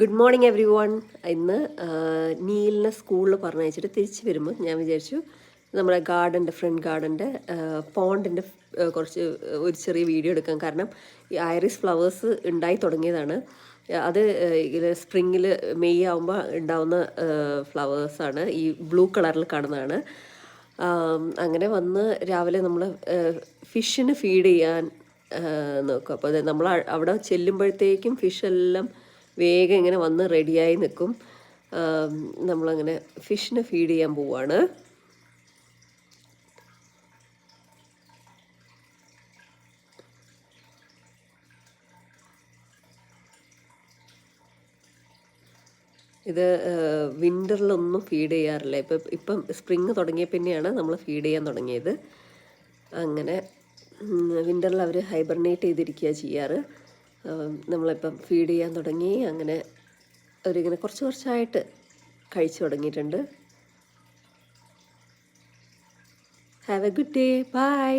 Good morning every one. ഇന്ന് നീലിനെ സ്കൂളിൽ പറഞ്ഞയച്ചിട്ട് തിരിച്ച് വരുമ്പോൾ ഞാൻ വിചാരിച്ചു നമ്മുടെ ഫ്രണ്ട് ഗാർഡൻ്റെ പോണ്ടിൻ്റെ കുറച്ച് ഒരു ചെറിയ വീഡിയോ എടുക്കാം. കാരണം ഈ ഐറിസ് ഫ്ലവേഴ്സ് ഉണ്ടായി തുടങ്ങിയതാണ്. അത് സ്പ്രിങ്ങിൽ മെയ് ആകുമ്പോൾ ഉണ്ടാവുന്ന ഫ്ലവേഴ്സാണ്. ഈ ബ്ലൂ കളറിൽ കാണുന്നതാണ്. അങ്ങനെ വന്ന് രാവിലെ നമ്മൾ ഫിഷിന് ഫീഡ് ചെയ്യാൻ നോക്കും. അപ്പോൾ നമ്മൾ അവിടെ ചെല്ലുമ്പോഴത്തേക്കും ഫിഷെല്ലാം വേഗം ഇങ്ങനെ വന്ന് റെഡിയായി നിൽക്കും. നമ്മളങ്ങനെ ഫിഷിനെ ഫീഡ് ചെയ്യാൻ പോവാണ്. ഇത് വിൻ്ററിലൊന്നും ഫീഡ് ചെയ്യാറില്ല. ഇപ്പം സ്പ്രിങ് തുടങ്ങിയ പിന്നെയാണ് നമ്മൾ ഫീഡ് ചെയ്യാൻ തുടങ്ങിയത്. അങ്ങനെ വിൻ്ററിൽ അവർ ഹൈബർനേറ്റ് ചെയ്തിരിക്കുക ചെയ്യാറ്. നമ്മളിപ്പം ഫീഡ് ചെയ്യാൻ തുടങ്ങി. അങ്ങനെ അവരിങ്ങനെ കുറച്ച് കുറച്ചായിട്ട് കഴിച്ചു തുടങ്ങിയിട്ടുണ്ട്. Have a good day. By.